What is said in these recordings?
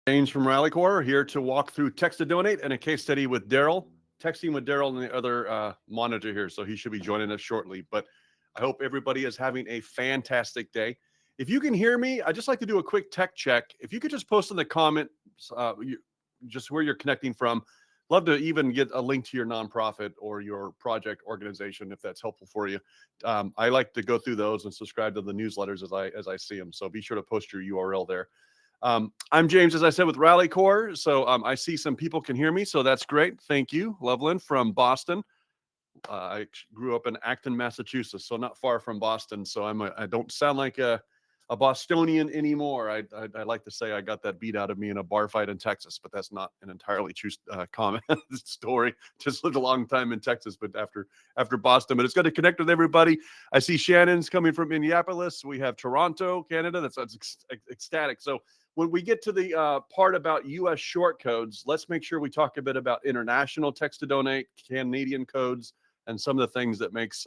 James from Rally Corp here to walk through text to donate and a case study with Darryl. Texting with Darryl and the other monitor here, so he should be joining us shortly. But I hope everybody is having a fantastic day. If you can hear me, I'd just like to do a quick tech check. If you could just post in the comments just where you're connecting from. Love to even get a link to your nonprofit or your project organization if that's helpful for you. I like to go through those and subscribe to the newsletters as I see them. So be sure to post your URL there. I'm James, as I said, with Rally Corp. So I see some people can hear me, so that's great. Thank you, Loveland from Boston. I grew up in Acton, Massachusetts, so not far from Boston. So I don't sound like a Bostonian anymore. I like to say I got that beat out of me in a bar fight in Texas, but that's not an entirely true comment story. Just lived a long time in Texas, but after Boston. But it's good to connect with everybody. I see Shannon's coming from Minneapolis. We have Toronto, Canada. That's ecstatic. So when we get to the part about U.S. short codes, let's make sure we talk a bit about international text to donate, Canadian codes, and some of the things that makes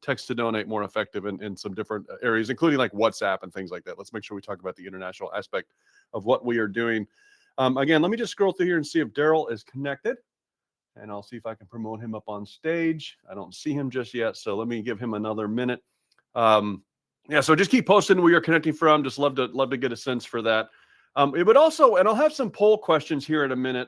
text to donate more effective in some different areas, including like WhatsApp and things like that. Let's make sure we talk about the international aspect of what we are doing. Again, let me just scroll through here and see if Darryl is connected, and I'll see if I can promote him up on stage. I don't see him just yet, so let me give him another minute. Yeah, so just keep posting where you're connecting from. Just love to get a sense for that. It would also, and I'll have some poll questions here in a minute,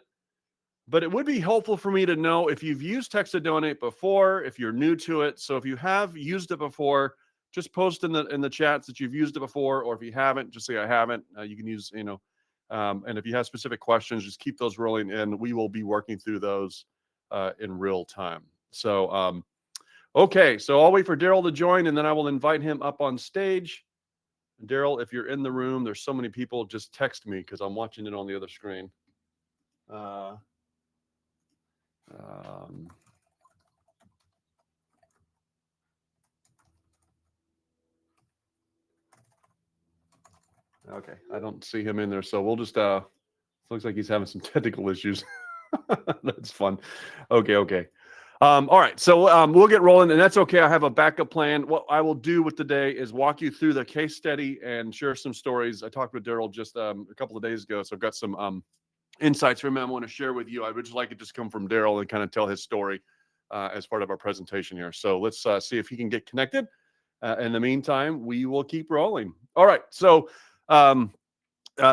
but it would be helpful for me to know if you've used text to donate before, if you're new to it. So if you have used it before, just post in the chats that you've used it before, or if you haven't, just say I haven't. You can use, and if you have specific questions, just keep those rolling in. We will be working through those in real time. So, okay, so I'll wait for Darryl to join, and then I will invite him up on stage. Darryl, if you're in the room, there's so many people, just text me because I'm watching it on the other screen. Okay, I don't see him in there, so we'll just looks like he's having some technical issues. That's fun. Okay. All right, so we'll get rolling, and that's okay. I have a backup plan. What I will do with today is walk you through the case study and share some stories. I talked with Darryl just a couple of days ago, so I've got some insights from him I want to share with you. I would just like it just come from Darryl and kind of tell his story as part of our presentation here. So let's see if he can get connected. In the meantime, we will keep rolling. All right, so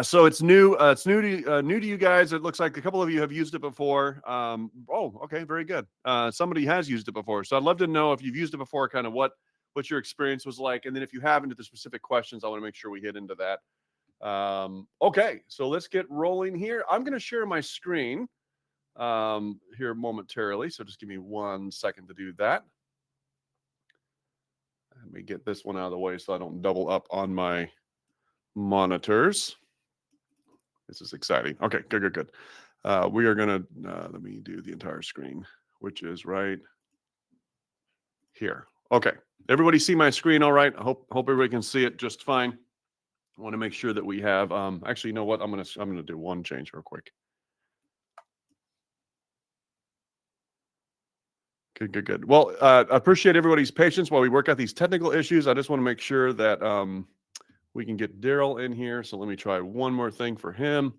so it's new. It's new to you guys. It looks like a couple of you have used it before. Oh, okay, very good. Somebody has used it before, so I'd love to know if you've used it before, kind of what your experience was like, and then if you haven't, to the specific questions, I want to make sure we hit into that. Okay, so let's get rolling here. I'm going to share my screen here momentarily, so just give me 1 second to do that. Let me get this one out of the way so I don't double up on my monitors. This is exciting. Okay, good. We are going to, let me do the entire screen, which is right here. Okay, everybody see my screen all right? I hope everybody can see it just fine. I want to make sure that we have, actually, you know what? I'm going to do one change real quick. Good. Well, I appreciate everybody's patience while we work out these technical issues. I just want to make sure that we can get Darryl in here. So let me try one more thing for him.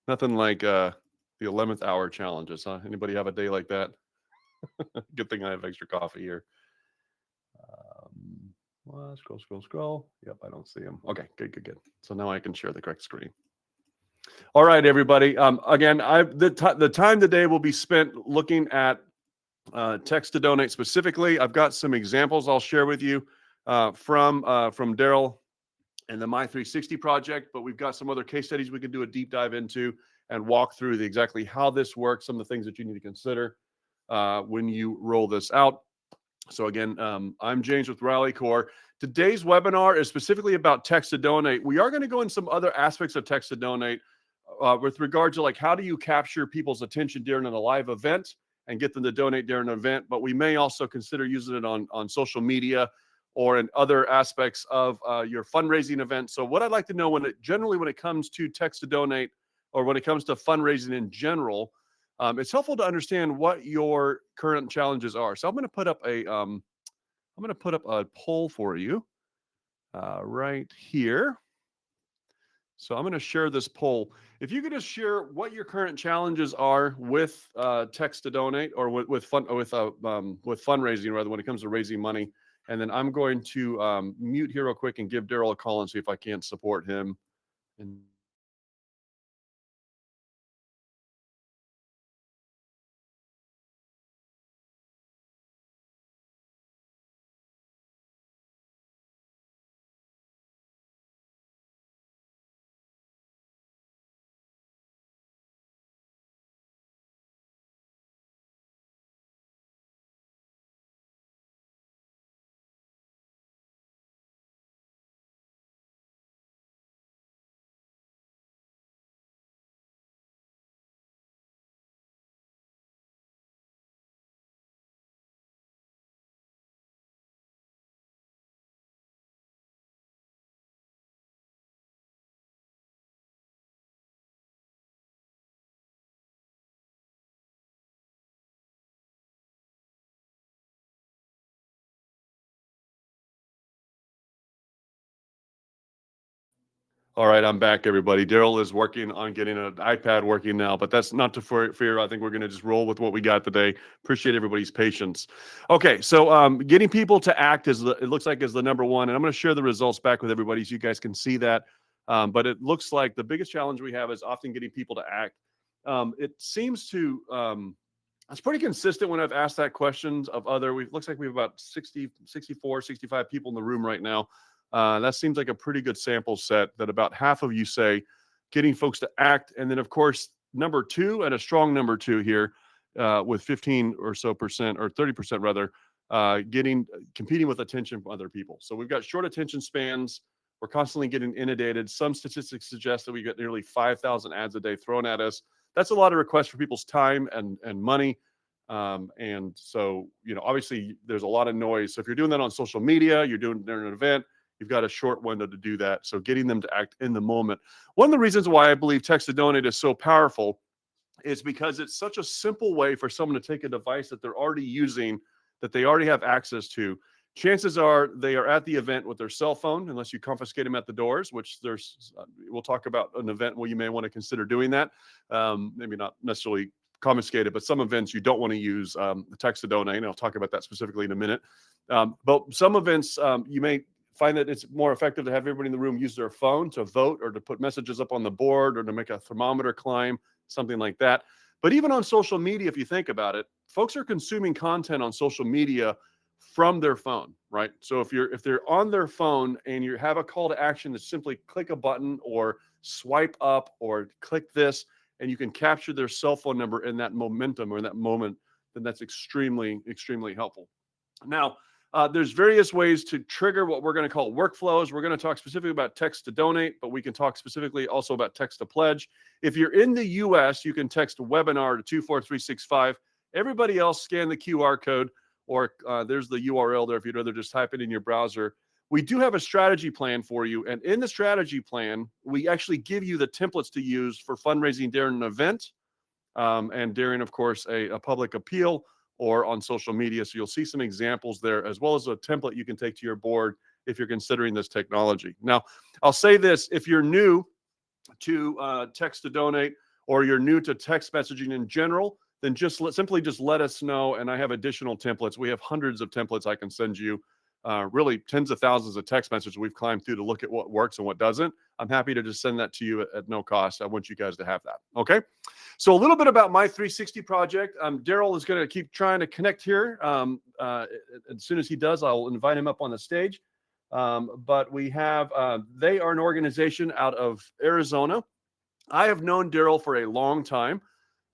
Nothing like the 11th hour challenges, huh? Anybody have a day like that? Good thing I have extra coffee here. Well, scroll. Yep, I don't see him. Okay, good. So now I can share the correct screen. All right, everybody. Again, the time today will be spent looking at text to donate specifically. I've got some examples I'll share with you from Darryl and the My360Project, but we've got some other case studies we can do a deep dive into and walk through exactly how this works, some of the things that you need to consider when you roll this out. So again, I'm James with Rally Corp. Today's webinar is specifically about text to donate. We are going to go in some other aspects of text to donate with regard to like how do you capture people's attention during a live event and get them to donate during an event, but we may also consider using it on social media or in other aspects of your fundraising event. So what I'd like to know when it comes to text to donate or when it comes to fundraising in general, it's helpful to understand what your current challenges are. So I'm going to put up a poll for you right here. So I'm going to share this poll. If you could just share what your current challenges are with text to donate, or with fundraising, rather, when it comes to raising money, and then I'm going to mute here real quick and give Darryl a call and see if I can't support him. And all right, I'm back, everybody. Darryl is working on getting an iPad working now, but that's not to fear. I think we're going to just roll with what we got today. Appreciate everybody's patience. Okay, so getting people to act it looks like is the number one, and I'm going to share the results back with everybody so you guys can see that. But it looks like the biggest challenge we have is often getting people to act. It seems to it's pretty consistent when I've asked that questions of looks like we have about 60, 64, 65 people in the room right now. That seems like a pretty good sample set that about half of you say getting folks to act. And then, of course, number two, and a strong number two here with 15 or so percent, or 30% rather, competing with attention from other people. So we've got short attention spans. We're constantly getting inundated. Some statistics suggest that we get nearly 5,000 ads a day thrown at us. That's a lot of requests for people's time and money. And so, obviously there's a lot of noise. So if you're doing that on social media, you're doing it during an event, you've got a short window to do that. So getting them to act in the moment. One of the reasons why I believe text to donate is so powerful is because it's such a simple way for someone to take a device that they're already using, that they already have access to. Chances are they are at the event with their cell phone, unless you confiscate them at the doors, which we'll talk about an event where you may want to consider doing that. Maybe not necessarily confiscated, but some events you don't want to use the text to donate. And I'll talk about that specifically in a minute. But some events you may find that it's more effective to have everybody in the room use their phone to vote, or to put messages up on the board, or to make a thermometer climb, something like that. But even on social media, if you think about it, folks are consuming content on social media from their phone, right? So if they're on their phone and you have a call to action, to simply click a button or swipe up or click this, and you can capture their cell phone number in that momentum or in that moment, then that's extremely, extremely helpful. Now, there's various ways to trigger what we're going to call workflows. We're going to talk specifically about text to donate, but we can talk specifically also about text to pledge. If you're in the US, you can text webinar to 24365. Everybody else, scan the QR code, or there's the URL there if you'd rather just type it in your browser. We do have a strategy plan for you. And in the strategy plan, we actually give you the templates to use for fundraising during an event, and during, of course, a public appeal or on social media. So you'll see some examples there, as well as a template you can take to your board if you're considering this technology. Now, I'll say this: if you're new to text to donate, or you're new to text messaging in general, then simply let us know, and I have additional templates. We have hundreds of templates I can send you, really tens of thousands of text messages we've climbed through to look at what works and what doesn't. I'm happy to just send that to you at no cost. I want you guys to have that. Okay. So a little bit about My360Project. Darryl is going to keep trying to connect here. As soon as he does, I'll invite him up on the stage. But they are an organization out of Arizona. I have known Darryl for a long time.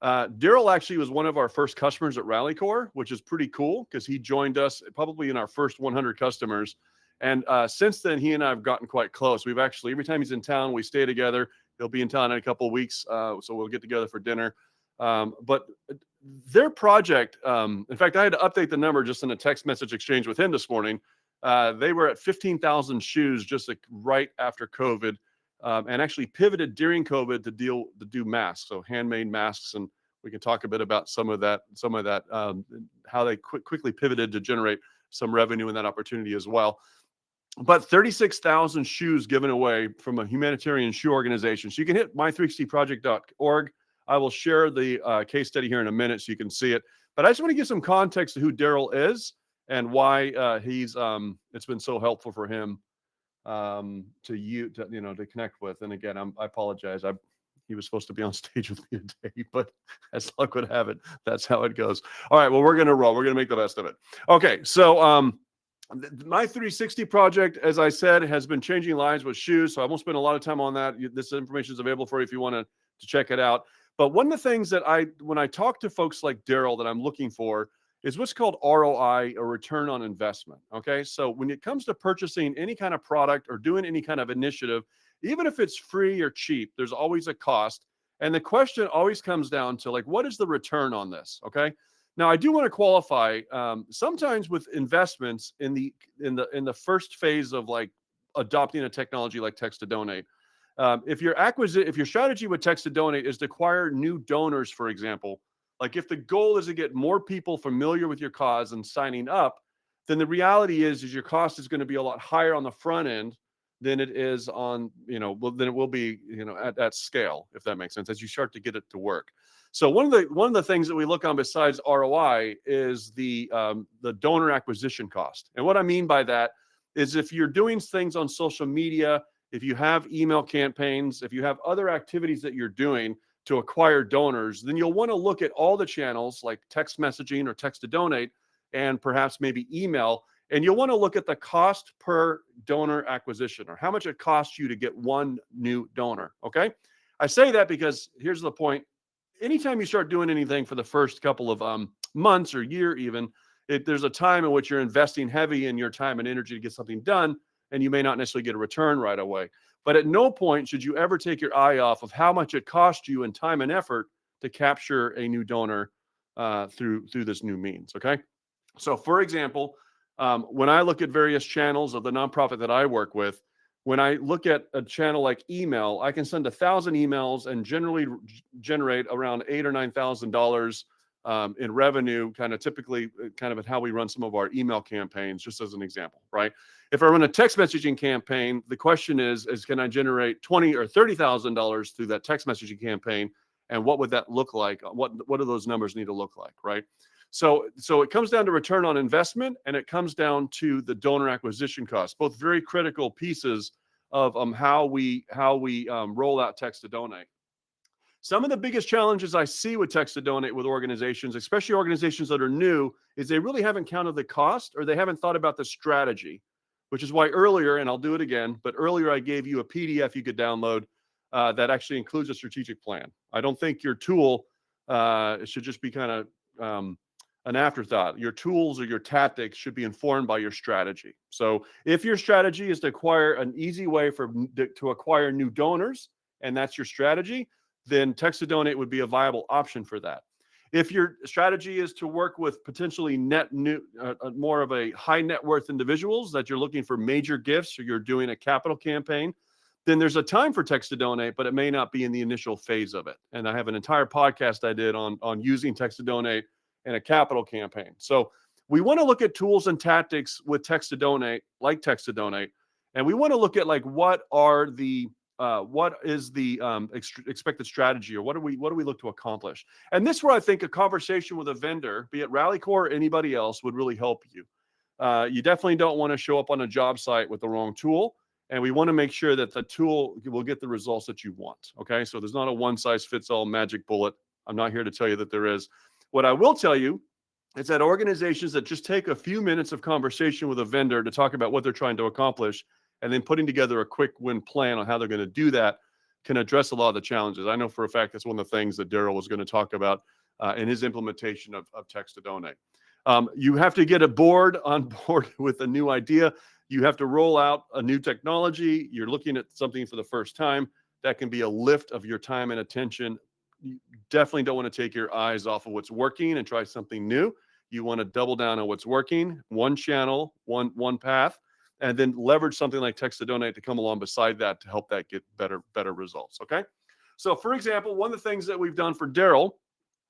Darryl actually was one of our first customers at Rally Corp, which is pretty cool because he joined us probably in our first 100 customers. And since then, he and I have gotten quite close. We've actually, every time he's in town, we stay together. He'll be in town in a couple of weeks, so we'll get together for dinner. But their project, in fact, I had to update the number just in a text message exchange with him this morning. They were at 15,000 shoes just right after COVID, and actually pivoted during COVID to do masks, so handmade masks, and we can talk a bit about some of that, how they quickly pivoted to generate some revenue in that opportunity as well. but 36,000 shoes given away from a humanitarian shoe organization. So you can hit my360project.org. I will share the case study here in a minute so you can see it. But I just want to give some context to who Darryl is and why it's been so helpful for him to connect with. And again, I apologize. He was supposed to be on stage with me today, but as luck would have it, that's how it goes. All right, well, we're going to roll. We're going to make the best of it. Okay, so my 360 project, as I said, has been changing lives with shoes. So I won't spend a lot of time on that. This information is available for you if you want to check it out. But one of the things that when I talk to folks like Darryl that I'm looking for is what's called ROI, or return on investment. Okay, so when it comes to purchasing any kind of product or doing any kind of initiative, even if it's free or cheap, there's always a cost. And the question always comes down to, like, what is the return on this? Okay. Now, I do want to qualify. Sometimes with investments in the first phase of like adopting a technology like text to donate, if your strategy with text to donate is to acquire new donors, for example, like if the goal is to get more people familiar with your cause and signing up, then the reality is your cost is going to be a lot higher on the front end than it is on, than it will be, at scale, if that makes sense, as you start to get it to work. So one of the things that we look on besides ROI is the donor acquisition cost. And what I mean by that is, if you're doing things on social media, if you have email campaigns, if you have other activities that you're doing to acquire donors, then you'll want to look at all the channels like text messaging or text to donate, and perhaps maybe email. And you'll want to look at the cost per donor acquisition, or how much it costs you to get one new donor. Okay. I say that because here's the point. Anytime you start doing anything for the first couple of months or year, even, there's a time in which you're investing heavy in your time and energy to get something done, and you may not necessarily get a return right away. But at no point should you ever take your eye off of how much it costs you in time and effort to capture a new donor through this new means. Okay. So, for example, when I look at various channels of the nonprofit that I work with, when I look at a channel like email, I can send 1,000 emails and generally generate around $8,000 or $9,000 in revenue, typically at how we run some of our email campaigns, just as an example, right? If I run a text messaging campaign, the question is can I generate $20,000 or $30,000 through that text messaging campaign? And what would that look like? What do those numbers need to look like, right? So it comes down to return on investment, and it comes down to the donor acquisition cost, both very critical pieces of how we roll out text to donate. Some of the biggest challenges I see with text to donate with organizations, especially organizations that are new, is they really haven't counted the cost, or they haven't thought about the strategy, which is why earlier, and I'll do it again, but earlier I gave you a PDF you could download that actually includes a strategic plan. I don't think your tool should just be an afterthought. Your tools or your tactics should be informed by your strategy. So if your strategy is to acquire an easy way to acquire new donors, and that's your strategy, then text to donate would be a viable option for that. If your strategy is to work with potentially more of a high net worth individuals that you're looking for major gifts, or you're doing a capital campaign, then there's a time for text to donate, but it may not be in the initial phase of it. And I have an entire podcast I did on using text to donate in a capital campaign. So we want to look at tools and tactics with text to donate, like text to donate, and we want to look at what is the expected strategy, or what do we look to accomplish? And this is where I think a conversation with a vendor, be it Rally Corp or anybody else, would really help you. You definitely don't want to show up on a job site with the wrong tool, and we want to make sure that the tool will get the results that you want. Okay, so there's not a one size fits all magic bullet. I'm not here to tell you that there is. What I will tell you is that organizations that just take a few minutes of conversation with a vendor to talk about what they're trying to accomplish, and then putting together a quick win plan on how they're going to do that, can address a lot of the challenges. I know for a fact that's one of the things that Darryl was going to talk about in his implementation of text to donate. You have to get on board with a new idea. You have to roll out a new technology. You're looking at something for the first time. That can be a lift of your time and attention. You definitely don't want to take your eyes off of what's working and try something new. You want to double down on what's working, one channel, one path, and then leverage something like text to donate to come along beside that to help that get better results. Okay. So for example, one of the things that we've done for Darryl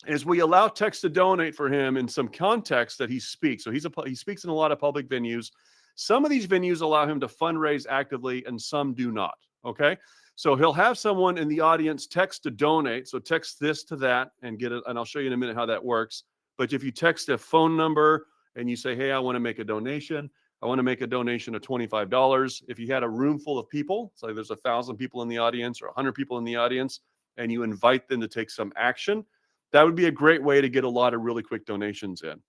is we allow text to donate for him in some context that he speaks. So he speaks in a lot of public venues. Some of these venues allow him to fundraise actively and some do not. Okay. So he'll have someone in the audience text to donate. So text this to that and get it. And I'll show you in a minute how that works. But if you text a phone number and you say, hey, I want to make a donation, I want to make a donation of $25. If you had a room full of people, so there's 1,000 people in the audience or 100 people in the audience, and you invite them to take some action, that would be a great way to get a lot of really quick donations in.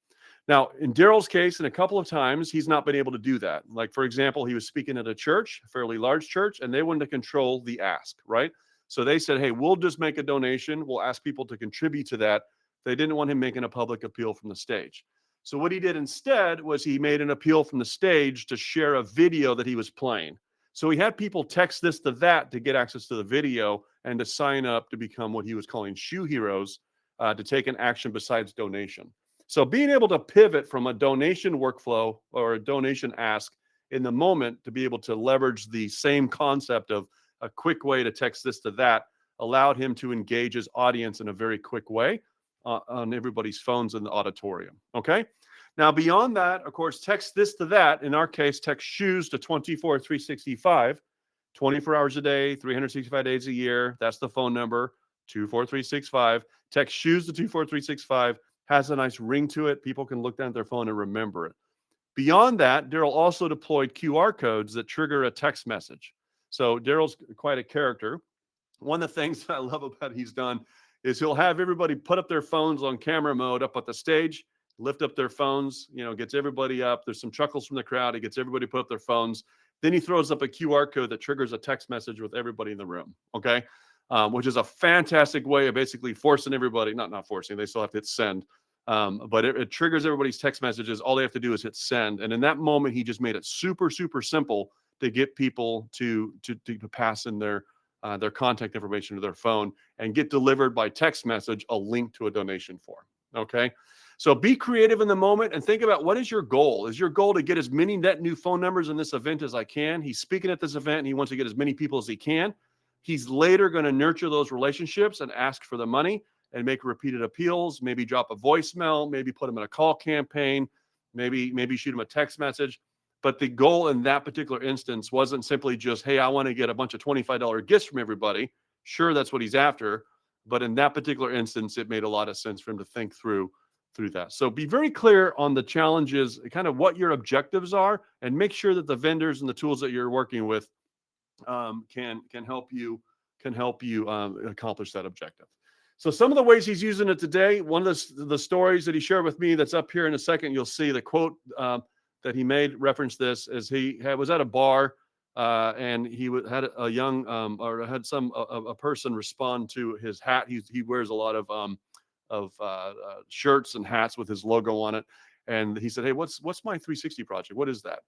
Now, in Darryl's case, in a couple of times, he's not been able to do that. Like, for example, he was speaking at a church, a fairly large church, and they wanted to control the ask, right? So they said, hey, we'll just make a donation. We'll ask people to contribute to that. They didn't want him making a public appeal from the stage. So what he did instead was he made an appeal from the stage to share a video that he was playing. So he had people text this to that to get access to the video and to sign up to become what he was calling shoe heroes, to take an action besides donation. So being able to pivot from a donation workflow or a donation ask in the moment to be able to leverage the same concept of a quick way to text this to that allowed him to engage his audience in a very quick way on everybody's phones in the auditorium. Okay. Now, beyond that, of course, text this to that. In our case, text shoes to 24365, 24 hours a day, 365 days a year. That's the phone number, 24365. Text shoes to 24365. Has a nice ring to it. People can look down at their phone and remember it. Beyond that, Darryl also deployed QR codes that trigger a text message. So Darryl's quite a character. One of the things that I love about he's done is he'll have everybody put up their phones on camera mode up at the stage, lift up their phones, gets everybody up. There's some chuckles from the crowd. He gets everybody put up their phones. Then he throws up a QR code that triggers a text message with everybody in the room. Okay. Which is a fantastic way of basically forcing everybody, not forcing, they still have to hit send. But it triggers everybody's text messages. All they have to do is hit send. And in that moment, he just made it super, super simple to get people to pass in their contact information to their phone and get delivered by text message a link to a donation form. Okay. So be creative in the moment and think about, what is your goal? Is your goal to get as many net new phone numbers in this event as I can? He's speaking at this event and he wants to get as many people as he can. He's later going to nurture those relationships and ask for the money and make repeated appeals, maybe drop a voicemail, maybe put them in a call campaign, maybe shoot them a text message. But the goal in that particular instance wasn't simply just, hey, I want to get a bunch of $25 gifts from everybody. Sure, that's what he's after. But in that particular instance, it made a lot of sense for him to think through that. So be very clear on the challenges, kind of what your objectives are, and make sure that the vendors and the tools that you're working with can help you accomplish that objective. So some of the ways he's using it today, one of the stories that he shared with me that's up here in a second, you'll see the quote that he made reference this, as he was at a bar and he had a young or had a person respond to his hat. He wears a lot of shirts and hats with his logo on it. And he said, hey, what's my 360 project? What is that?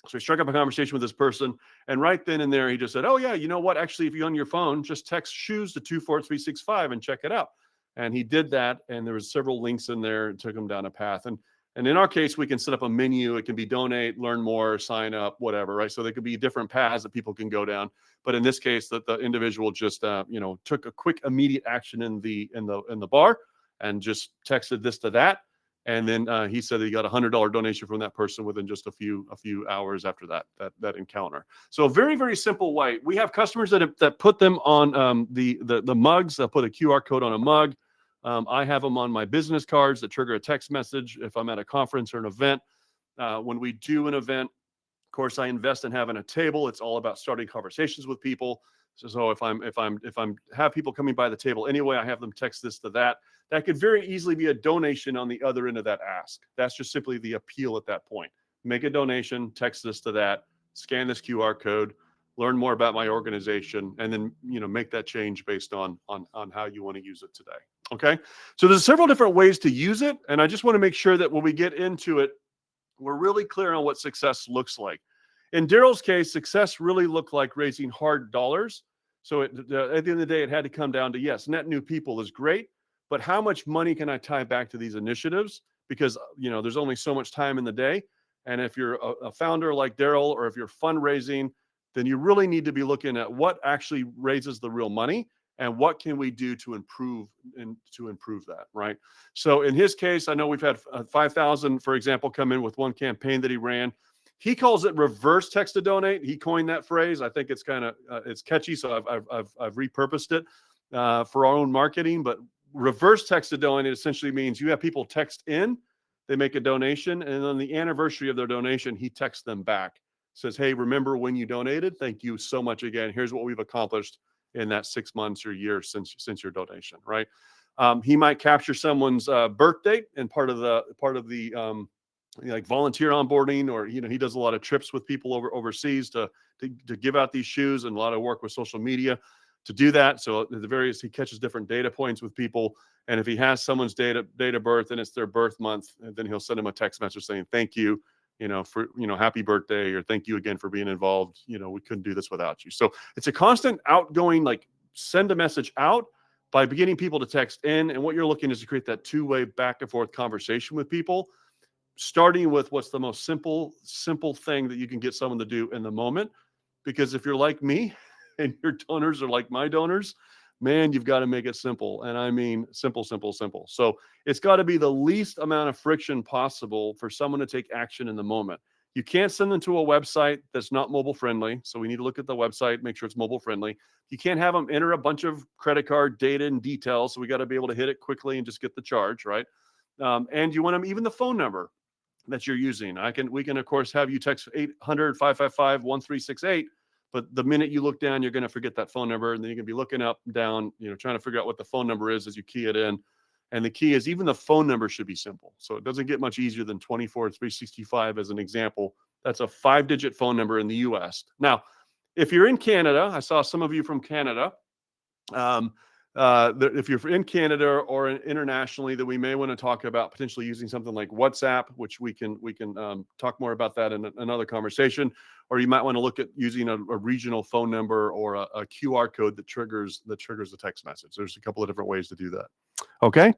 So he struck up a conversation with this person, and right then and there, he just said, oh, yeah, you know what? Actually, if you're on your phone, just text shoes to 24365 and check it out. And he did that, and there was several links in there and took him down a path. And in our case, we can set up a menu. It can be donate, learn more, sign up, whatever, right? So there could be different paths that people can go down. But in this case, the individual just, took a quick, immediate action in the bar and just texted this to that. And then he said that he got a $100 donation from that person within just a few hours after that encounter. So a very, very simple way. We have customers that put them on the mugs. They'll put a QR code on a mug. I have them on my business cards that trigger a text message if I'm at a conference or an event. When we do an event, of course, I invest in having a table. It's all about starting conversations with people. So if I'm have people coming by the table anyway, I have them text this to that. That could very easily be a donation on the other end of that ask. That's just simply the appeal at that point. Make a donation, text this to that, scan this QR code, learn more about my organization, and then make that change based on how you want to use it today. Okay. So there's several different ways to use it, and I just want to make sure that when we get into it, we're really clear on what success looks like. In Darryl's case, success really looked like raising hard dollars. So at the end of the day, it had to come down to, yes, net new people is great, but how much money can I tie back to these initiatives? Because there's only so much time in the day. And if you're a founder like Darryl, or if you're fundraising, then you really need to be looking at what actually raises the real money and what can we do to improve that, right? So in his case, I know we've had 5,000, for example, come in with one campaign that he ran. He calls it reverse text to donate. He coined that phrase. I think it's kind of it's catchy, so I've repurposed it for our own marketing. But reverse text to donate essentially means you have people text in, they make a donation, and on the anniversary of their donation, he texts them back, says, "Hey, remember when you donated? Thank you so much again. Here's what we've accomplished in that 6 months or year since your donation." Right? He might capture someone's birth date and part of the like volunteer onboarding, or he does a lot of trips with people overseas to give out these shoes, and a lot of work with social media to do that. So he catches different data points with people, and if he has someone's date of birth and it's their birth month, then he'll send them a text message saying thank you, for happy birthday, or thank you again for being involved. We couldn't do this without you. So it's a constant outgoing, like, send a message out by beginning people to text in, and what you're looking is to create that two-way back and forth conversation with people, starting with what's the most simple thing that you can get someone to do in the moment. Because if you're like me and your donors are like my donors, man, you've got to make it simple. And I mean simple, simple, simple. So it's got to be the least amount of friction possible for someone to take action in the moment. You can't send them to a website that's not mobile friendly. So we need to look at the website, make sure it's mobile friendly. You can't have them enter a bunch of credit card data and details. So we got to be able to hit it quickly and just get the charge, right? And you want them, even the phone number that you're using. We can of course have you text 800-555-1368, but the minute you look down, you're going to forget that phone number, and then you're going to be looking up, down, trying to figure out what the phone number is as you key it in. And the key is even the phone number should be simple. So it doesn't get much easier than 24365 as an example. That's a 5-digit phone number in the US. Now, if you're in Canada, I saw some of you from Canada. If you're in Canada or internationally, that we may want to talk about potentially using something like WhatsApp, which we can talk more about that in another conversation. Or you might want to look at using a regional phone number or a QR code that triggers the text message. There's a couple of different ways to do that. Okay.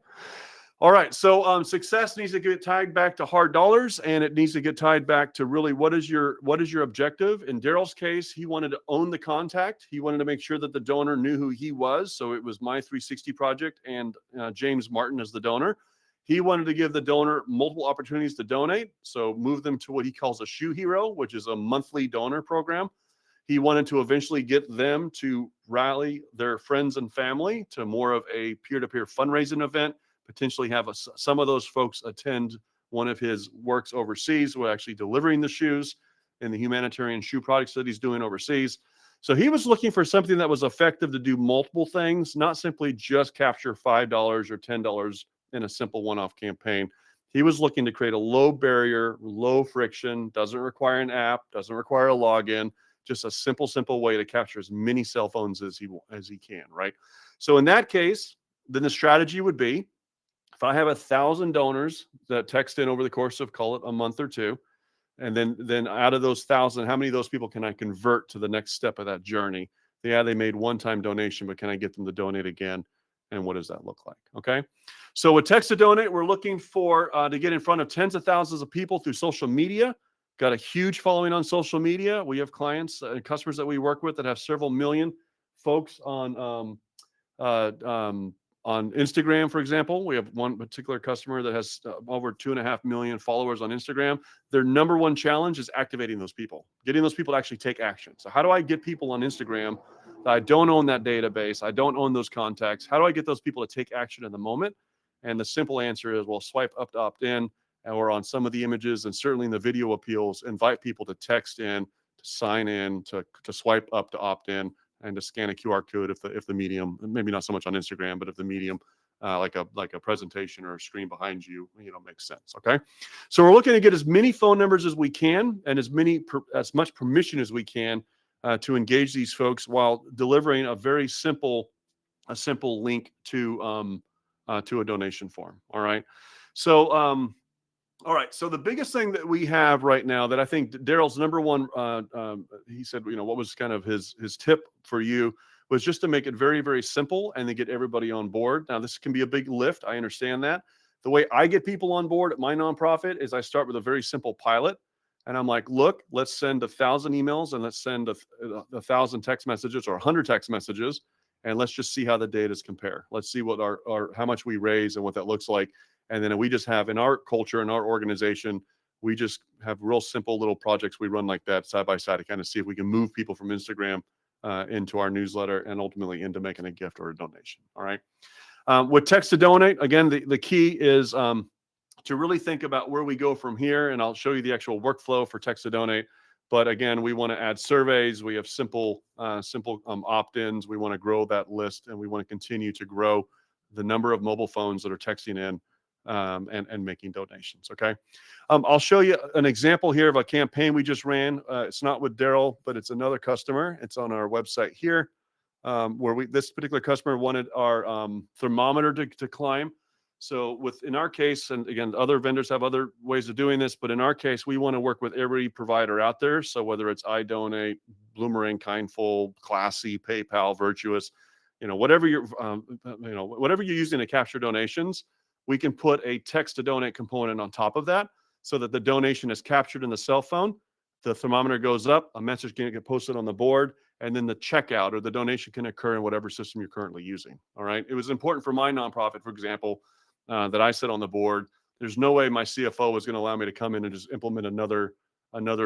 All right. So success needs to get tied back to hard dollars, and it needs to get tied back to really what is your objective. In Darryl's case, he wanted to own the contact. He wanted to make sure that the donor knew who he was. So it was My360Project and James Martin as the donor. He wanted to give the donor multiple opportunities to donate. So move them to what he calls a shoe hero, which is a monthly donor program. He wanted to eventually get them to rally their friends and family to more of a peer-to-peer fundraising event, potentially have some of those folks attend one of his works overseas, who are actually delivering the shoes and the humanitarian shoe products that he's doing overseas. So he was looking for something that was effective to do multiple things, not simply just capture $5 or $10 in a simple one-off campaign. He was looking to create a low barrier, low friction, doesn't require an app, doesn't require a login, just a simple way to capture as many cell phones as he can, right? So in that case, then the strategy would be, if I have 1,000 donors that text in over the course of, call it, a month or two, and then out of those 1,000, how many of those people can I convert to the next step of that journey? Yeah, they made one-time donation, but can I get them to donate again? And what does that look like? Okay. So with text to donate, we're looking for to get in front of tens of thousands of people through social media. Got a huge following on social media. We have clients and customers that we work with that have several million folks on Instagram, for example. We have one particular customer that has over 2.5 million followers on Instagram. Their number one challenge is activating those people, getting those people to actually take action. So how do I get people on Instagram? I don't own that database. I don't own those contacts. How do I get those people to take action in the moment? And the simple answer is, well, swipe up to opt in, or on some of the images, and certainly in the video appeals, invite people to text in, to sign in, to swipe up to opt in, and to scan a QR code if the medium, maybe not so much on Instagram, but if the medium like a presentation or a screen behind you, makes sense. Okay, so we're looking to get as many phone numbers as we can and as much permission as we can to engage these folks, while delivering a very simple link to a donation form. All right, so all right. So the biggest thing that we have right now that I think Darryl's number one, he said, what was kind of his tip for you was just to make it very, very simple and to get everybody on board. Now, this can be a big lift. I understand that. The way I get people on board at my nonprofit is I start with a very simple pilot. And I'm like, look, let's send 1,000 emails, and let's send 1,000 text messages or 100 text messages. And let's just see how the data compare. Let's see what how much we raise and what that looks like. And then we just have, in our culture, in our organization, We just have real simple little projects we run like that side by side to kind of see if we can move people from Instagram into our newsletter and ultimately into making a gift or a donation. All right. With text to donate, again, the key is to really think about where we go from here. And I'll show you the actual workflow for text to donate. But again, we want to add surveys. We have simple opt-ins. We want to grow that list, and we want to continue to grow the number of mobile phones that are texting in and making donations. Okay. I'll show you an example here of a campaign we just ran. It's not with Darryl, but it's another customer. It's on our website here, where this particular customer wanted our thermometer to climb. So in our case, and again, other vendors have other ways of doing this, but in our case, we want to work with every provider out there. So whether it's iDonate, Bloomerang, Kindful, Classy, PayPal, Virtuous, whatever you're using to capture donations, we can put a text to donate component on top of that so that the donation is captured in the cell phone. The thermometer goes up, a message can get posted on the board, and then the checkout or the donation can occur in whatever system you're currently using. All right. It was important for my nonprofit, for example, that I sit on the board. There's no way my CFO was going to allow me to come in and just implement another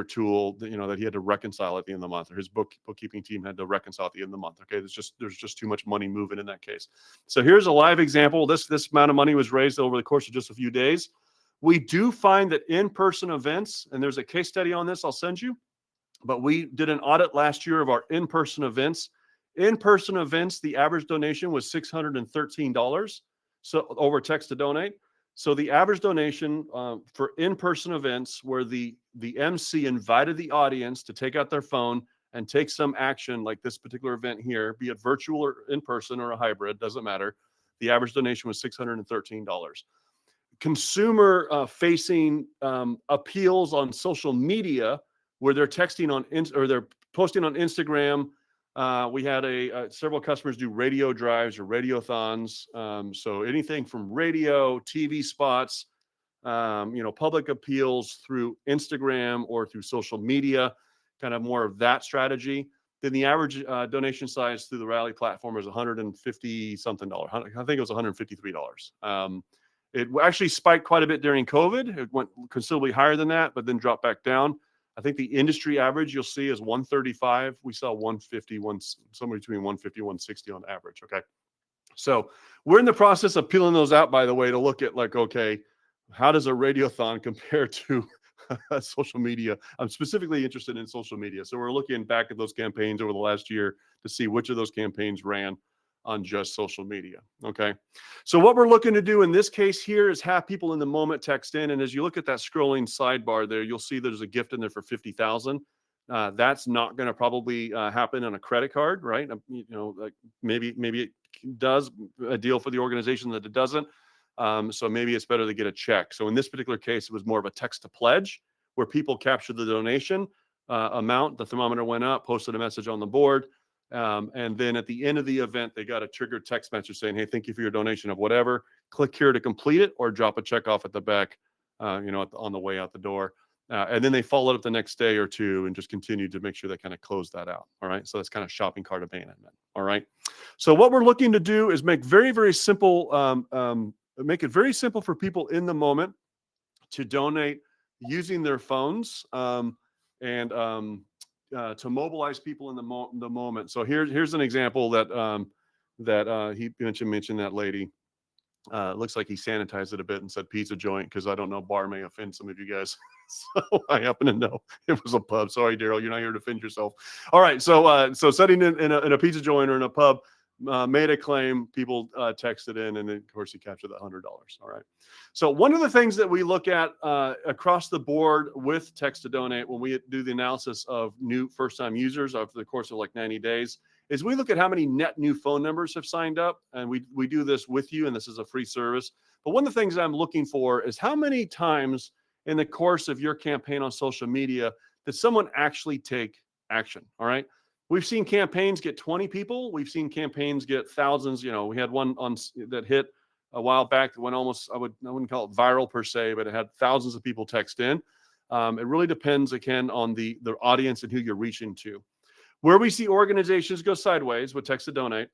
tool that, that he had to reconcile at the end of the month, or his bookkeeping team had to reconcile at the end of the month. Okay, there's just too much money moving in that case. So here's a live example. This amount of money was raised over the course of just a few days. We do find that in-person events, and there's a case study on this I'll send you, but we did an audit last year of our in-person events. In-person events, the average donation was $613. So over text to donate. So the average donation for in-person events where the MC invited the audience to take out their phone and take some action, like this particular event here, be it virtual or in person or a hybrid, doesn't matter. The average donation was $613. Consumer facing appeals on social media where they're texting or they're posting on Instagram. We had several customers do radio drives or radiothons. So anything from radio, TV spots, public appeals through Instagram or through social media, kind of more of that strategy. Then the average donation size through the Rally platform is $150 something. I think it was $153. It actually spiked quite a bit during COVID. It went considerably higher than that, but then dropped back down. I think the industry average you'll see is 135. We saw 150, somewhere between 150, 160 on average. Okay. So we're in the process of peeling those out, by the way, to look at okay, how does a radiothon compare to social media? I'm specifically interested in social media. So we're looking back at those campaigns over the last year to see which of those campaigns ran on just social media. Okay. So what we're looking to do in this case here is have people in the moment text in. And as you look at that scrolling sidebar there, you'll see there's a gift in there for $50,000. That's not going to probably happen on a credit card, right? Maybe it does a deal for the organization that it doesn't. So maybe it's better to get a check. So in this particular case, it was more of a text to pledge where people captured the donation amount. The thermometer went up, posted a message on the board. And then at the end of the event, they got a triggered text message saying, hey, thank you for your donation of whatever. Click here to complete it or drop a check off at the back, on the way out the door. And then they followed up the next day or two and just continued to make sure they kind of closed that out. All right. So that's kind of shopping cart abandonment. All right. So what we're looking to do is make very, very simple, make it very simple for people in the moment to donate using their phones to mobilize people in the moment. So here's an example that he mentioned that lady. Looks like he sanitized it a bit and said pizza joint because I don't know, bar may offend some of you guys. So I happen to know it was a pub. Sorry, Darryl, you're not here to defend yourself. All right, so setting in a pizza joint or in a pub, made a claim, people texted in, and then of course he captured that $100. All right. So one of the things that we look at across the board with text to donate when we do the analysis of new first-time users over the course of like 90 days is we look at how many net new phone numbers have signed up, and we do this with you, and this is a free service. But one of the things I'm looking for is how many times in the course of your campaign on social media did someone actually take action. All right. We've seen campaigns get 20 people. We've seen campaigns get thousands. We had one that hit a while back that went almost, I wouldn't call it viral per se, but it had thousands of people text in. It really depends, again, on the audience and who you're reaching to. Where we see organizations go sideways with text to donate,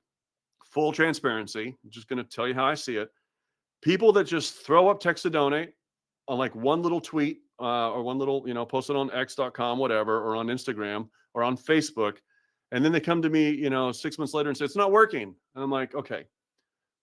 full transparency, I'm just going to tell you how I see it. People that just throw up text to donate on like one little tweet or one little, post it on x.com, whatever, or on Instagram or on Facebook. And then they come to me, 6 months later and say, it's not working. And I'm like, okay,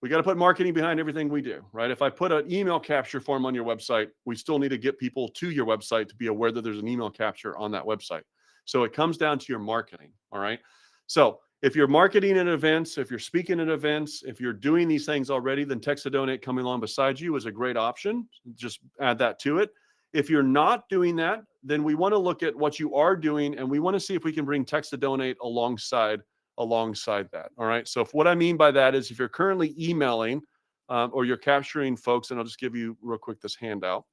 we got to put marketing behind everything we do, right? If I put an email capture form on your website, we still need to get people to your website to be aware that there's an email capture on that website. So it comes down to your marketing, all right? So if you're marketing at events, if you're speaking at events, if you're doing these things already, then Text to Donate coming along beside you is a great option. Just add that to it. If you're not doing that, then we want to look at what you are doing, and we want to see if we can bring Text to Donate alongside that. All right. So if what I mean by that is if you're currently emailing or you're capturing folks, and I'll just give you real quick this handout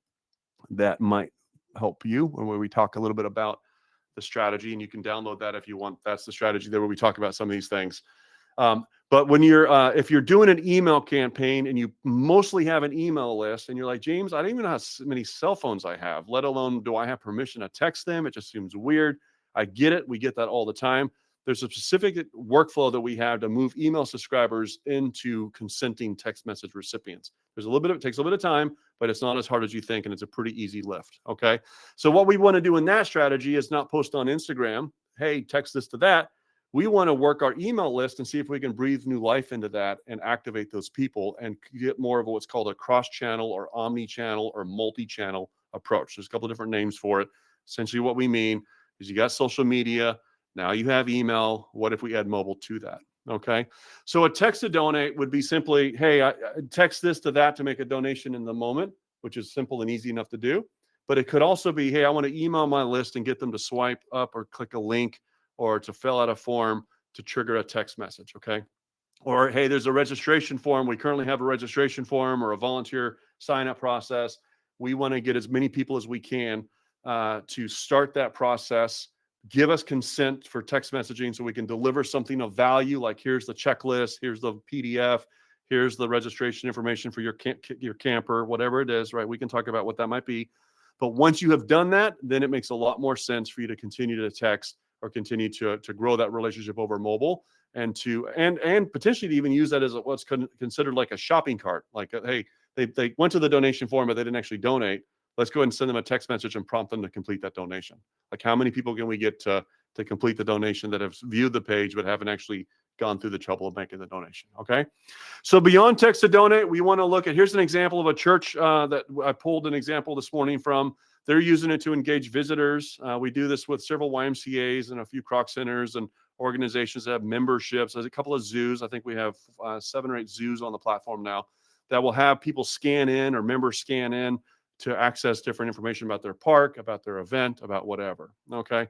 that might help you where we talk a little bit about the strategy, and you can download that if you want. That's the strategy there where we talk about some of these things. But when you're, if you're doing an email campaign and you mostly have an email list and you're like, James, I don't even know how many cell phones I have, let alone do I have permission to text them? It just seems weird. I get it. We get that all the time. There's a specific workflow that we have to move email subscribers into consenting text message recipients. There's it takes a little bit of time, but it's not as hard as you think, and it's a pretty easy lift. Okay. So what we want to do in that strategy is not post on Instagram, hey, text this to that. We want to work our email list and see if we can breathe new life into that and activate those people and get more of what's called a cross-channel or omni-channel or multi-channel approach. There's a couple of different names for it. Essentially what we mean is you got social media, now you have email. What if we add mobile to that? Okay. So a text to donate would be simply, hey, I text this to that to make a donation in the moment, which is simple and easy enough to do. But it could also be, hey, I want to email my list and get them to swipe up or click a link or to fill out a form to trigger a text message. Okay. Or, hey, there's a registration form. We currently have a registration form or a volunteer sign-up process. We want to get as many people as we can to start that process. Give us consent for text messaging so we can deliver something of value, like here's the checklist, here's the PDF, here's the registration information for your camper, whatever it is, right? We can talk about what that might be. But once you have done that, then it makes a lot more sense for you to continue to text or continue to grow that relationship over mobile and potentially to even use that as what's considered like a shopping cart. Like, hey, they went to the donation form, but they didn't actually donate. Let's go ahead and send them a text message and prompt them to complete that donation. Like, how many people can we get to complete the donation that have viewed the page but haven't actually gone through the trouble of making the donation? Okay. So beyond text to donate, we want to look at, here's an example of a church that I pulled an example this morning from. They're using it to engage visitors. We do this with several YMCAs and a few Croc centers and organizations that have memberships. There's a couple of zoos. I think we have 7 or 8 zoos on the platform now that will have people scan in or members scan in to access different information about their park, about their event, about whatever. Okay.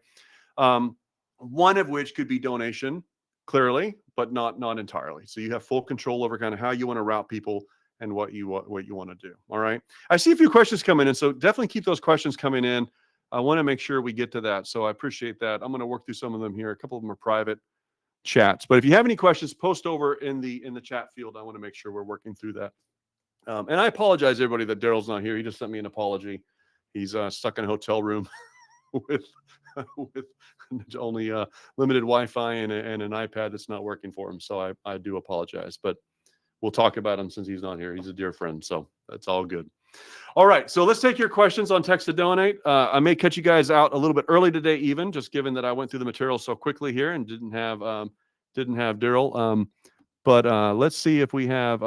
One of which could be donation, clearly, but not entirely. So you have full control over kind of how you want to route people and what you want to do. All right. I see a few questions coming in, so definitely keep those questions coming in. I want to make sure we get to that. So I appreciate that. I'm going to work through some of them here. A couple of them are private chats, but if you have any questions, post over in the chat field. I want to make sure we're working through that. And I apologize, everybody, that Darryl's not here. He just sent me an apology. He's stuck in a hotel room with only limited Wi-Fi and an iPad that's not working for him. So I do apologize, but we'll talk about him since he's not here. He's a dear friend, so that's all good. All right, so let's take your questions on text to donate. I may catch you guys out a little bit early today, even just given that I went through the material so quickly here and didn't have Darryl. But let's see if we have.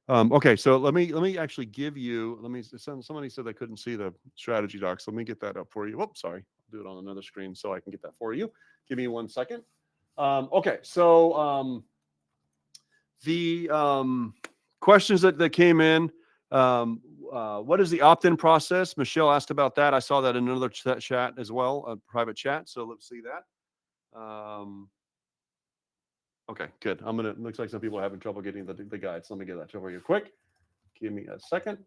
Okay, so let me actually give you. Somebody said they couldn't see the strategy docs. So let me get that up for you. Whoops, sorry. I'll do it on another screen so I can get that for you. Give me 1 second. Okay, so the questions that came in. What is the opt-in process? Michelle asked about that. I saw that in another chat as well, a private chat. So let's see that. Okay, good. Looks like some people are having trouble getting the guides. Let me get that over you quick. Give me a second.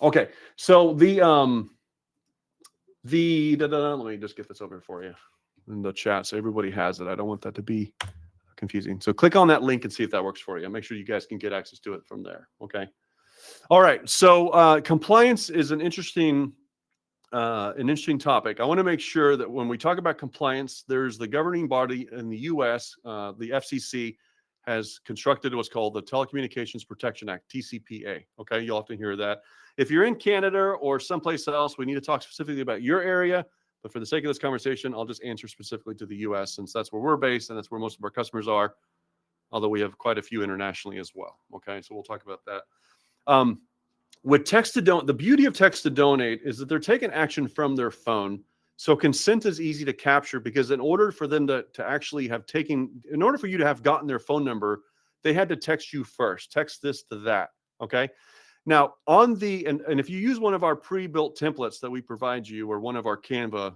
Okay, so let me just get this over for you in the chat so everybody has it. I don't want that to be confusing. So click on that link and see if that works for you. Make sure you guys can get access to it from there. Okay. All right. So compliance is an interesting topic. I want to make sure that when we talk about compliance, there's the governing body in the U.S., the FCC, has constructed what's called the Telecommunications Protection Act, TCPA. Okay, you'll often hear that. If you're in Canada or someplace else, we need to talk specifically about your area. But for the sake of this conversation, I'll just answer specifically to the US, since that's where we're based and that's where most of our customers are, although we have quite a few internationally as well. Okay, so we'll talk about that. With text to donate, the beauty of text to donate is that they're taking action from their phone. So consent is easy to capture, because in order for them to actually have taken, in order for you to have gotten their phone number, they had to text you first, text this to that. Okay. Now on the, and if you use one of our pre-built templates that we provide you, or one of our Canva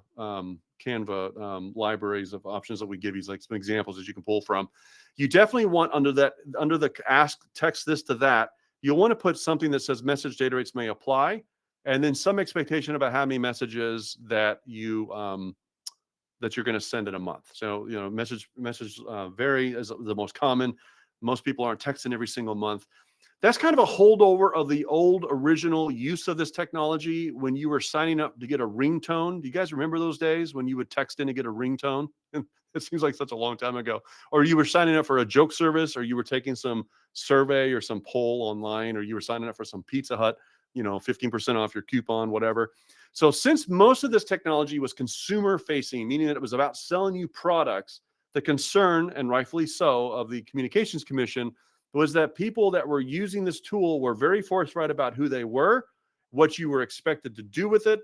libraries of options that we give you, like some examples that you can pull from, you definitely want under the ask text this to that, you'll want to put something that says message data rates may apply, and then some expectation about how many messages that you're going to send in a month. So, message vary as the most common. Most people aren't texting every single month. That's kind of a holdover of the old original use of this technology when you were signing up to get a ringtone. Do you guys remember those days when you would text in to get a ringtone? It seems like such a long time ago. Or you were signing up for a joke service, or you were taking some survey or some poll online, or you were signing up for some Pizza Hut, 15% off your coupon, whatever. So since most of this technology was consumer facing, meaning that it was about selling you products, the concern, and rightfully so, of the Communications Commission was that people that were using this tool were very forthright about who they were, what you were expected to do with it,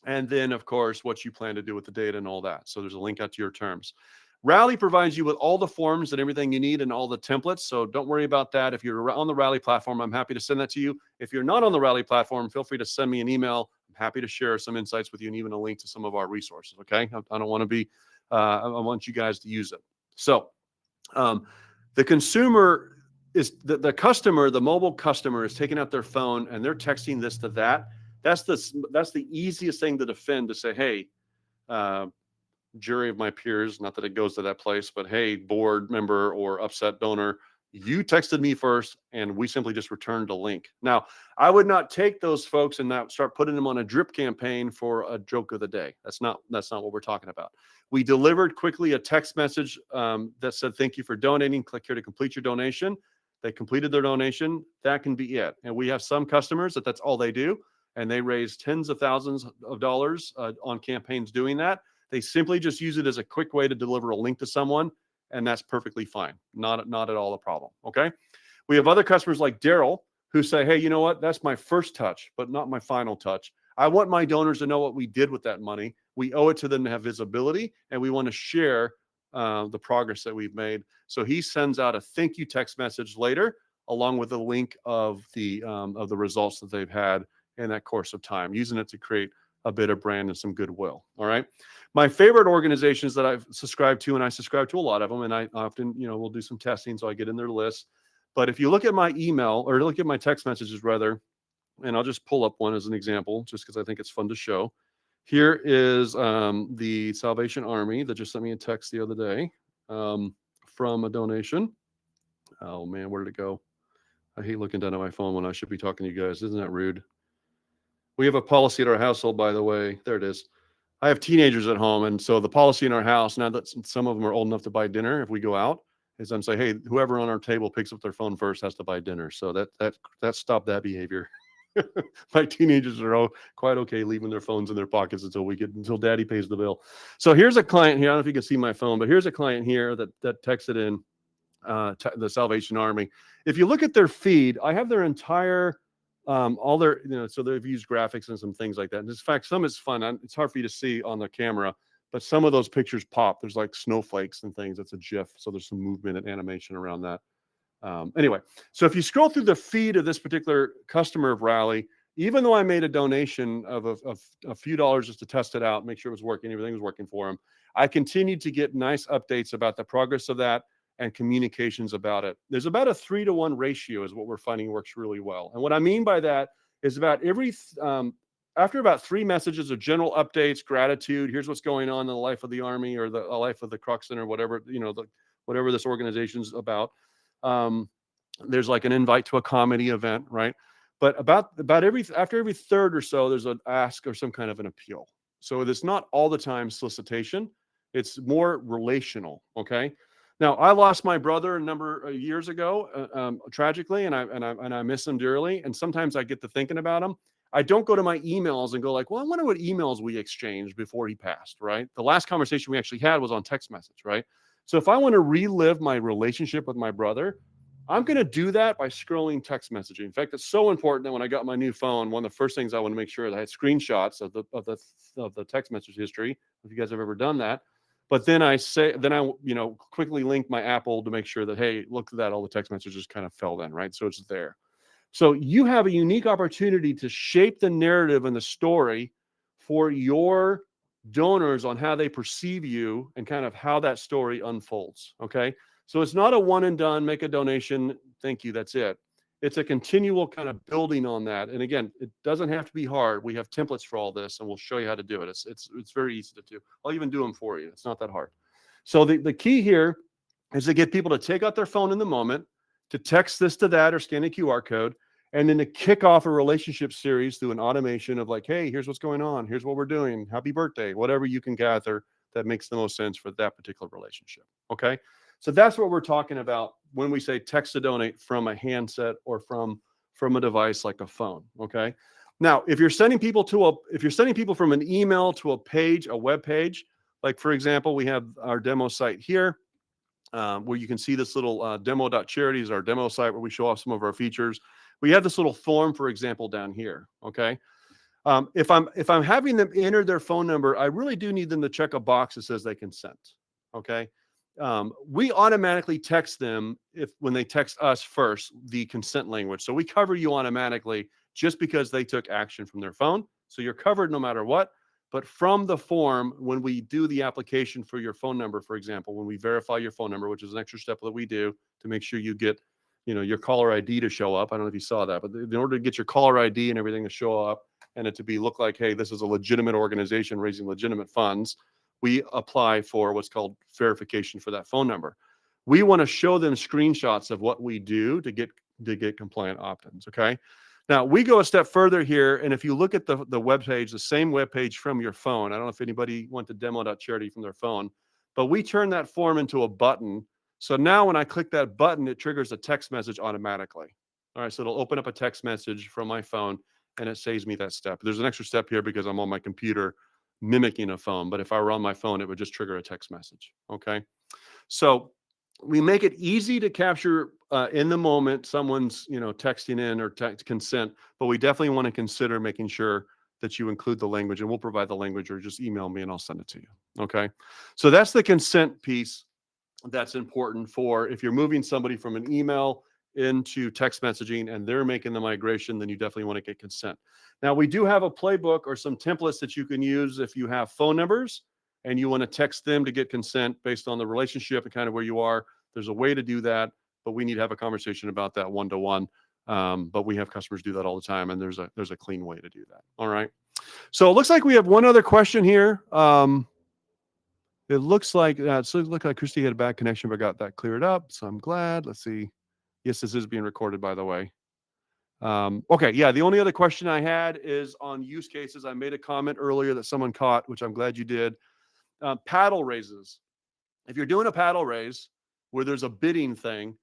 and then, of course, what you plan to do with the data and all that. So there's a link out to your terms. Rally provides you with all the forms and everything you need and all the templates, so don't worry about that. If you're on the Rally platform, I'm happy to send that to you. If you're not on the Rally platform, feel free to send me an email. I'm happy to share some insights with you and even a link to some of our resources, okay? I don't want to be, I want you guys to use it. So the consumer is, the customer, the mobile customer is taking out their phone and they're texting this to that. That's the easiest thing to defend, to say, hey, jury of my peers, not that it goes to that place, but hey, board member or upset donor, you texted me first and we simply just returned a link. Now, I would not take those folks and not start putting them on a drip campaign for a joke of the day. That's not what we're talking about. We delivered quickly a text message that said, thank you for donating. Click here to complete your donation. They completed their donation. That can be it. And we have some customers that's all they do, and they raise tens of thousands of dollars on campaigns doing that. They simply just use it as a quick way to deliver a link to someone, and that's perfectly fine. Not at all a problem, okay? We have other customers like Darryl who say, hey, you know what? That's my first touch, but not my final touch. I want my donors to know what we did with that money. We owe it to them to have visibility, and we want to share the progress that we've made. So he sends out a thank you text message later, along with a link of the results that they've had in that course of time, using it to create a bit of brand and some goodwill. All right. My favorite organizations that I've subscribed to, and I subscribe to a lot of them, and I often, will do some testing, so I get in their list. But if you look at my email, or look at my text messages rather, and I'll just pull up one as an example, just because I think it's fun to show. Here is the Salvation Army that just sent me a text the other day from a donation. Oh man, where did it go? I hate looking down at my phone when I should be talking to you guys. Isn't that rude? We have a policy at our household, by the way. There it is. I have teenagers at home, and so the policy in our house, now that some of them are old enough to buy dinner, if we go out, is I'm saying, hey, whoever on our table picks up their phone first has to buy dinner. So that stopped that behavior. My teenagers are all quite okay leaving their phones in their pockets until daddy pays the bill. So here's a client here. I don't know if you can see my phone, but here's a client here that texted in the Salvation Army. If you look at their feed, I have their entire all their, so they've used graphics and some things like that. And in fact, some is fun. It's hard for you to see on the camera, but some of those pictures pop. There's like snowflakes and things. It's a GIF. So there's some movement and animation around that. Anyway, so if you scroll through the feed of this particular customer of Rally, even though I made a donation of a few dollars just to test it out, make sure it was working, everything was working for him, I continued to get nice updates about the progress of that and communications about it. There's about a 3-to-1 ratio is what we're finding works really well. And what I mean by that is about after about 3 messages of general updates, gratitude, here's what's going on in the life of the Army or the life of the Krux Center, whatever, whatever this organization's about. There's like an invite to a comedy event, right? But after every third or so, there's an ask or some kind of an appeal. So it's not all the time solicitation. It's more relational, okay? Now, I lost my brother a number of years ago, tragically, and I miss him dearly. And sometimes I get to thinking about him. I don't go to my emails and go like, well, I wonder what emails we exchanged before he passed, right? The last conversation we actually had was on text message, right? So if I want to relive my relationship with my brother, I'm going to do that by scrolling text messaging. In fact, it's so important that when I got my new phone, one of the first things I want to make sure that I had screenshots of the text message history. If you guys have ever done that, but then I quickly link my Apple to make sure that, hey, look at that, all the text messages kind of fell then, right? So it's there. So you have a unique opportunity to shape the narrative and the story for your donors on how they perceive you and kind of how that story unfolds. Okay. So it's not a one and done, make a donation, thank you, that's it. It's a continual kind of building on that. And again, it doesn't have to be hard. We have templates for all this, and we'll show you how to do it. It's very easy to do. I'll even do them for you. It's not that hard. So the key here is to get people to take out their phone in the moment, to text this to that or scan a QR code, and then to kick off a relationship series through an automation of like, hey, here's what's going on. Here's what we're doing. Happy birthday, whatever you can gather that makes the most sense for that particular relationship. Okay. So that's what we're talking about when we say text to donate from a handset or from a device like a phone. Okay. Now, if you're sending people from an email to a page, a web page, like for example, we have our demo site here. Where you can see this little demo.charities, our demo site where we show off some of our features. We have this little form, for example, down here. Okay. If I'm having them enter their phone number, I really do need them to check a box that says they consent. Okay. We automatically text them when they text us first, the consent language. So we cover you automatically just because they took action from their phone. So you're covered no matter what. But from the form, when we do the application for your phone number, for example, when we verify your phone number, which is an extra step that we do to make sure you get, your caller ID to show up. I don't know if you saw that, but in order to get your caller ID and everything to show up and it to look like, hey, this is a legitimate organization raising legitimate funds, we apply for what's called verification for that phone number. We want to show them screenshots of what we do to get compliant opt-ins. Okay. Now we go a step further here, and if you look at the web page, the same web page from your phone, I don't know if anybody went to demo.charity from their phone, but we turn that form into a button. So now when I click that button, it triggers a text message automatically. All right, so it'll open up a text message from my phone, and it saves me that step. There's an extra step here because I'm on my computer mimicking a phone, but if I were on my phone, it would just trigger a text message. Okay, so we make it easy to capture in the moment someone's texting in or text consent, but we definitely want to consider making sure that you include the language, and we'll provide the language, or just email me and I'll send it to you. Okay, so that's the consent piece that's important for if you're moving somebody from an email into text messaging and they're making the migration, then you definitely want to get consent. Now we do have a playbook or some templates that you can use if you have phone numbers and you want to text them to get consent based on the relationship and kind of where you are. There's a way to do that, but we need to have a conversation about that one-to-one. But we have customers do that all the time, and there's a clean way to do that. All right. So it looks like we have one other question here. It looks like Christy had a bad connection, but got that cleared up. So I'm glad. Let's see. Yes, this is being recorded, by the way. Okay, yeah, the only other question I had is on use cases. I made a comment earlier that someone caught, which I'm glad you did. Paddle raises. If you're doing a paddle raise where there's a bidding thing,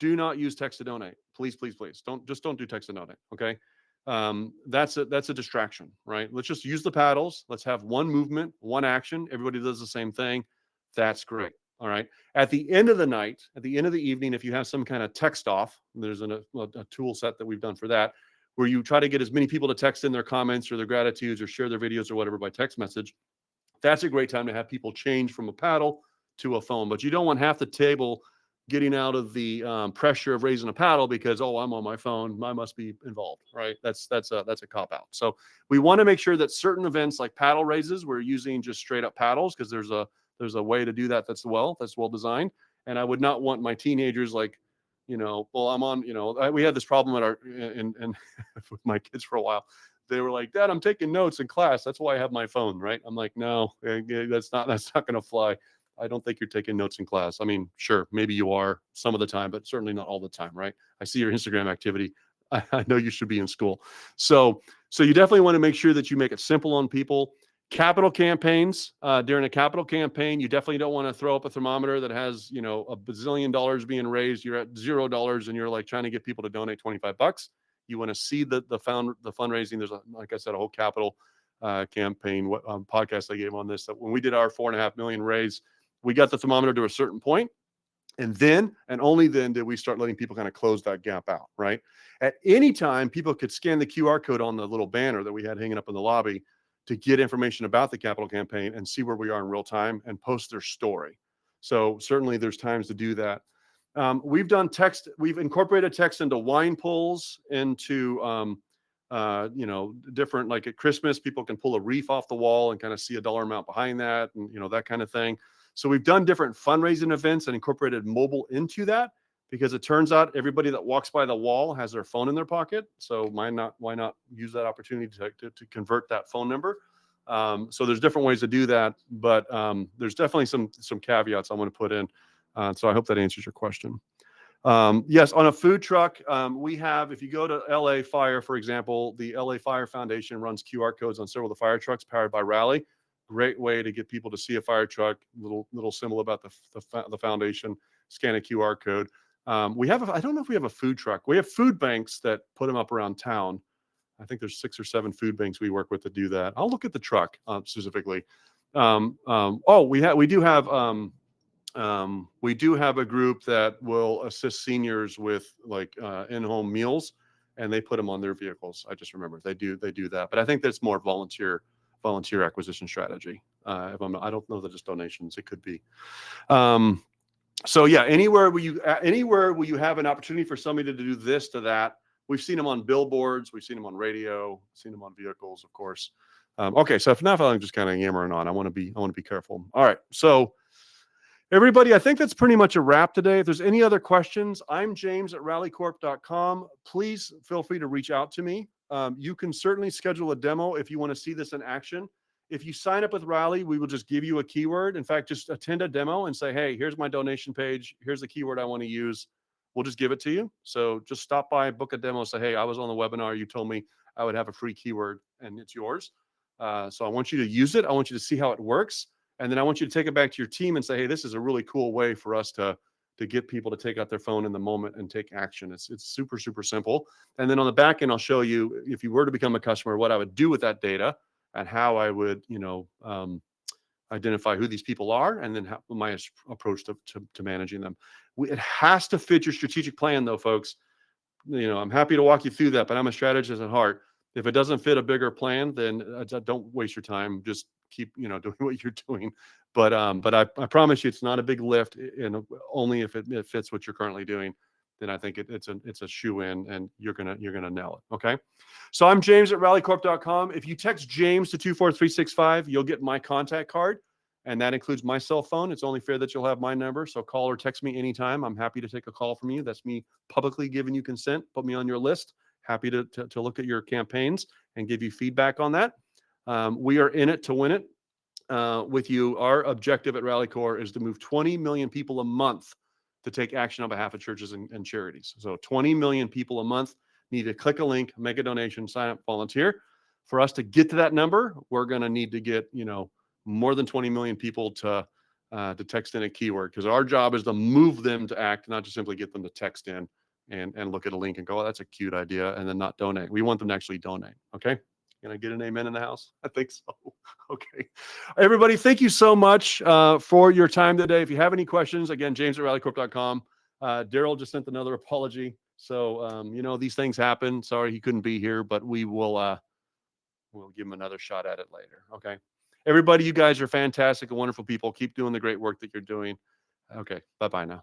do not use text to donate. Please, please, please. Don't do text to donate. Okay. That's a distraction, right? Let's just use the paddles. Let's have one movement, one action. Everybody does the same thing. That's great. All right. At the end of the night, at the end of the evening, if you have some kind of text off, there's a tool set that we've done for that, where you try to get as many people to text in their comments or their gratitudes or share their videos or whatever by text message. That's a great time to have people change from a paddle to a phone, but you don't want half the table getting out of the pressure of raising a paddle because, oh, I'm on my phone, I must be involved, right? That's a cop out. So we want to make sure that certain events like paddle raises, we're using just straight up paddles because there's a way to do that that's well designed. And I would not want my teenagers well, I'm on, we had this problem with my kids for a while. They were like, Dad, I'm taking notes in class. That's why I have my phone, right? I'm like, no, that's not going to fly. I don't think you're taking notes in class. I mean, sure, maybe you are some of the time, but certainly not all the time, right? I see your Instagram activity. I know you should be in school. So you definitely want to make sure that you make it simple on people. Capital campaigns, during a capital campaign, you definitely don't want to throw up a thermometer that has, you know, $1 bazillion being raised. You're at $0 and you're like trying to get people to donate $25. You want to see the fundraising. There's like I said, a whole capital campaign podcast I gave on this. That when we did our $4.5 million raise, we got the thermometer to a certain point, and then and only then did we start letting people kind of close that gap out. Right. At any time, people could scan the QR code on the little banner that we had hanging up in the lobby to get information about the capital campaign and see where we are in real time and post their story. So certainly there's times to do that. We've done text. We've incorporated text into wine pulls, into you know, different, like at Christmas, people can pull a wreath off the wall and kind of see a dollar amount behind that, and you know, that kind of thing. So we've done different fundraising events and incorporated mobile into that, because it turns out everybody that walks by the wall has their phone in their pocket. So why not use that opportunity to convert that phone number? So there's different ways to do that, but there's definitely some caveats I want to put in. So I hope that answers your question. Yes, on a food truck, we have, if you go to LA Fire, for example, the LA Fire Foundation runs QR codes on several of the fire trucks powered by Rally. Great way to get people to see a fire truck, little symbol about the foundation, scan a QR code. We have, I don't know if we have a food truck. We have food banks that put them up around town. I think there's 6 or 7 food banks we work with to do that. I'll look at the truck specifically. We do have a group that will assist seniors with like in-home meals, and they put them on their vehicles. I just remember they do that, but I think that's more volunteer acquisition strategy. I don't know that it's donations. It could be. So yeah, anywhere where you have an opportunity for somebody to do this to that. We've seen them on billboards. We've seen them on radio. Seen them on vehicles, of course. Okay, so if not, I'm just kind of yammering on. I want to be careful. All right, so everybody, I think that's pretty much a wrap today. If there's any other questions, I'm James at rallycorp.com. Please feel free to reach out to me. You can certainly schedule a demo if you want to see this in action. If you sign up with Rally, we will just give you a keyword. In fact, just attend a demo and say, hey, here's my donation page. Here's the keyword I want to use. We'll just give it to you. So just stop by, book a demo, say, hey, I was on the webinar. You told me I would have a free keyword, and it's yours. So I want you to use it. I want you to see how it works. And then I want you to take it back to your team and say, hey, this is a really cool way for us to get people to take out their phone in the moment and take action. It's super, super simple. And then on the back end, I'll show you, if you were to become a customer, what I would do with that data and how I would, you know, identify who these people are, and then my approach to managing them. It has to fit your strategic plan, though, folks. You know, I'm happy to walk you through that, but I'm a strategist at heart. If it doesn't fit a bigger plan, then don't waste your time. Just keep, you know, doing what you're doing. But I promise you, it's not a big lift, and only if it fits what you're currently doing, then I think it's a shoe in, and you're gonna nail it. Okay. So I'm James at rallycorp.com. If you text James to 24365, you'll get my contact card, and that includes my cell phone. It's only fair that you'll have my number. So call or text me anytime. I'm happy to take a call from you. That's me publicly giving you consent. Put me on your list. Happy to look at your campaigns and give you feedback on that. We are in it to win it with you. Our objective at Rally Corp is to move 20 million people a month to take action on behalf of churches and charities. So 20 million people a month need to click a link, make a donation, sign up, volunteer. For us to get to that number, we're going to need to get, you know, more than 20 million people to text in a keyword, because our job is to move them to act, not just simply get them to text in and look at a link and go, oh, that's a cute idea, and then not donate. We want them to actually donate. Okay. Can I get an amen in the house? I think so. Okay. Everybody, thank you so much for your time today. If you have any questions, again, James at rallycorp.com. Darryl just sent another apology. So, you know, these things happen. Sorry he couldn't be here, but we'll give him another shot at it later. Okay. Everybody, you guys are fantastic and wonderful people. Keep doing the great work that you're doing. Okay. Bye-bye now.